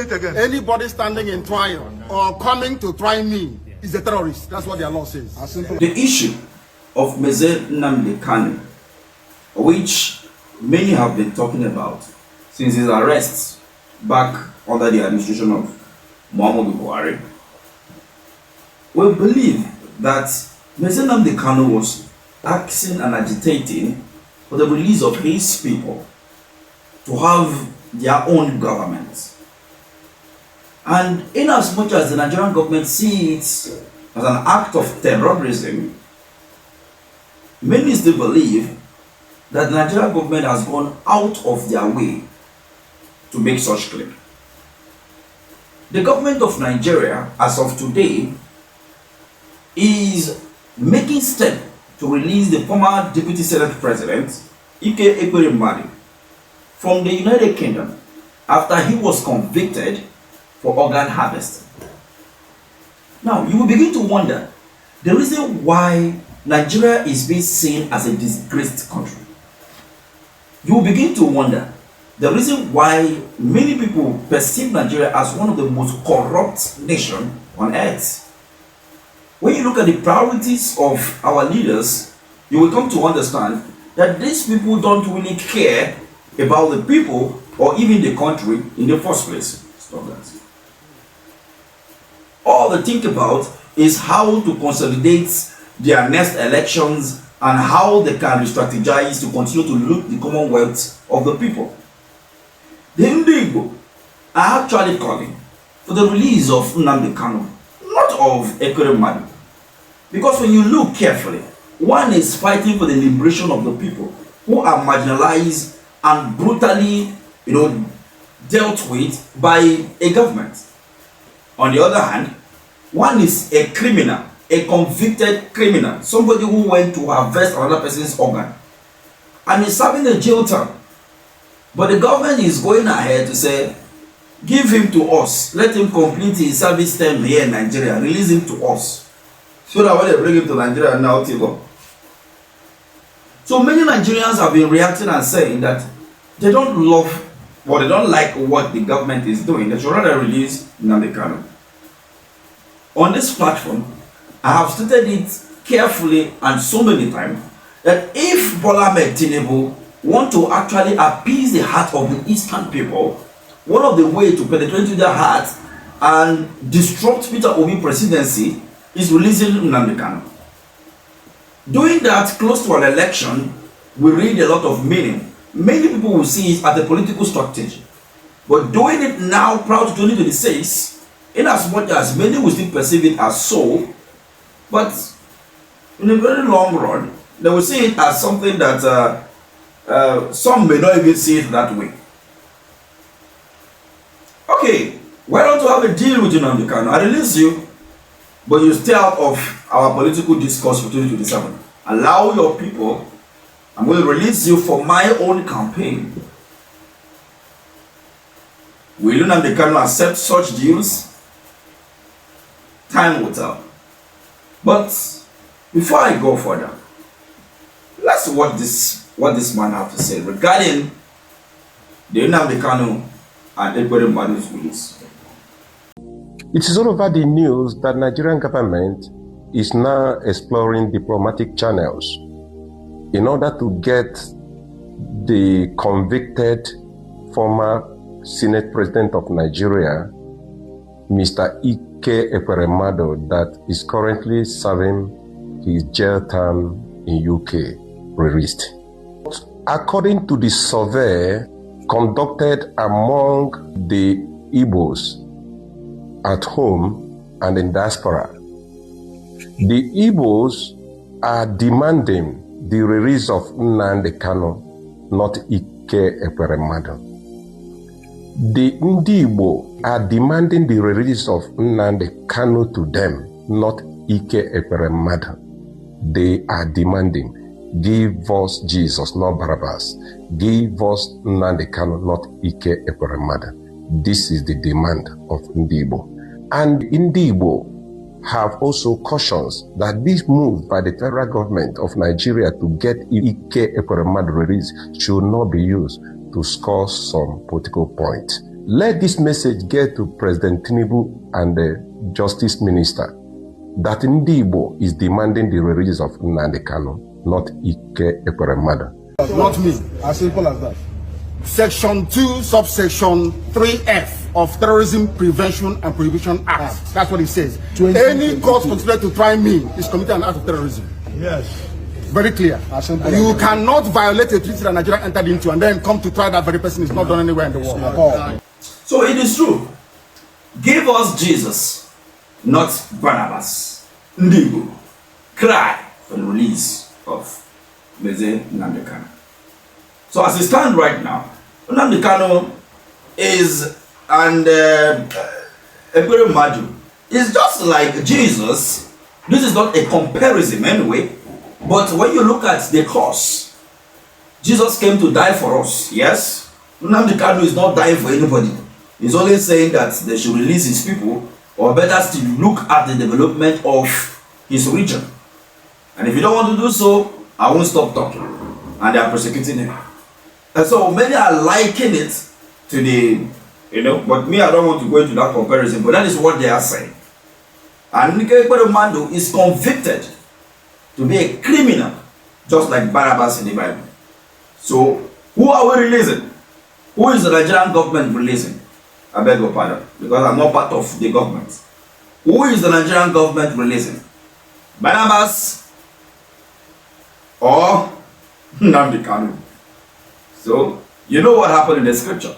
Anybody standing in trial or coming to try me is a terrorist. That's what their law says. The issue of Mr. Nnamdi Kanu, which many have been talking about since his arrest back under the administration of Muhammadu Buhari, we believe that Mr. Nnamdi Kanu was asking and agitating for the release of his people to have their own government. And in as much as the Nigerian government sees it as an act of terrorism, many still believe that the Nigerian government has gone out of their way to make such claim. The government of Nigeria, as of today, is making steps to release the former Deputy Senate President, Ike Ekweremadu, from the United Kingdom after he was convicted for organ harvesting. Now, you will begin to wonder the reason why Nigeria is being seen as a disgraced country. You will begin to wonder the reason why many people perceive Nigeria as one of the most corrupt nations on earth. When you look at the priorities of our leaders, you will come to understand that these people don't really care about the people or even the country in the first place. Stop that. All they think about is how to consolidate their next elections and how they can strategize to continue to loot the commonwealth of the people. The Ndigbo are actually calling for the release of Nnamdi Kanu, not of Ekweremadu. Because when you look carefully, one is fighting for the liberation of the people who are marginalized and brutally, dealt with by a government. On the other hand, one is a criminal, a convicted criminal, somebody who went to harvest another person's organ and is serving a jail term. But the government is going ahead to say, give him to us, let him complete his service term here in Nigeria, release him to us. So that when they bring him to Nigeria now, Tinubu. So many Nigerians have been reacting and saying that they don't love or they don't like what the government is doing. They should rather release Nnamdi Kanu. On this platform, I have stated it carefully and so many times that if Bola Ahmed Tinubu want to actually appease the heart of the Eastern people, one of the ways to penetrate into their heart and disrupt Peter Obi's presidency is releasing Nnamdi Kanu. Doing that close to an election will read a lot of meaning. Many people will see it as a political strategy. But doing it now, prior to 2026, in as much as many will still perceive it as so, but in a very long run, they will see it as something that some may not even see it that way. Okay, why don't you have a deal with Nnamdi Kanu? I release you, but you stay out of our political discourse for 2027. Allow your people. I'm going to release you for my own campaign. Will Nnamdi Kanu accept such deals? Time will tell. But before I go further, let's watch what this man have to say regarding the Nnamdi Kanu and Ekweremadu's release. It is all over the news that Nigerian government is now exploring diplomatic channels in order to get the convicted former Senate President of Nigeria, Mr. Ike Ekweremadu, that is currently serving his jail term in UK, released. According to the survey conducted among the Igbos at home and in diaspora, the Igbos are demanding the release of Nnamdi Kanu, not Ike Ekweremadu. The Ndigbo are demanding the release of Nnamdi Kanu to them, not Ike Ekweremadu. They are demanding, give us Jesus, not BANABAS. Give us Nnamdi Kanu, not Ike Ekweremadu. This is the demand of Ndigbo. And Ndigbo have also cautions that this move by the federal government of Nigeria to get Ike Ekweremadu released should not be used to score some political points. Let this message get to President Tinubu and the Justice Minister that Ndigbo is demanding the release of Nnamdi Kanu, not Ike Ekweremadu. Not me. As simple as that. Section 2, subsection 3F of Terrorism Prevention and Prohibition Act. That's what it says. Any court considered to try me is committing an act of terrorism. Yes. Very clear. You cannot violate a treaty that Nigeria entered into and then come to try that very person is not done anywhere in the world at all. So it is true. Give us Jesus, not Barnabas. Ndigbo, cry for the release of Nnamdi Kanu. So as it stands right now, Nnamdi Kanu is Ekweremadu is just like Jesus. This is not a comparison anyway, but when you look at the cross, Jesus came to die for us. Yes, Nnamdi Kanu is not dying for anybody. He's only saying that they should release his people, or better still, look at the development of his region. And if you don't want to do so, I won't stop talking. And they are persecuting him. And so many are liking it to the, but me, I don't want to go into that comparison, but that is what they are saying. And Ekweremadu is convicted to be a criminal, just like Barnabas in the Bible. So, who are we releasing? Who is the Nigerian government releasing? I beg your pardon, because I'm not part of the government. Who is the Nigerian government releasing? Banabas or Nnamdi Kanu? So, you know what happened in the scripture.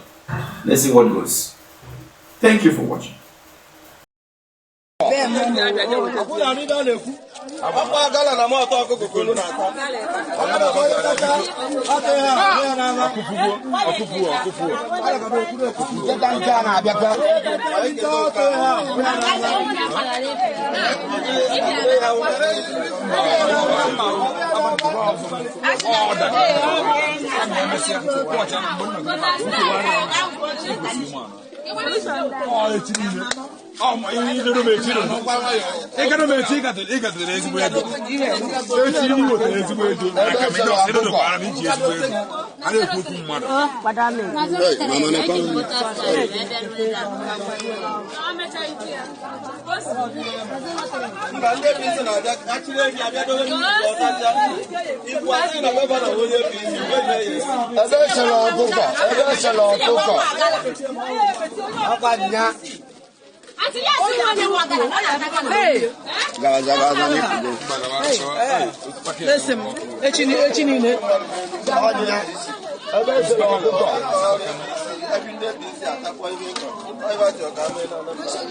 Let's see what goes. Thank you for watching. Listen,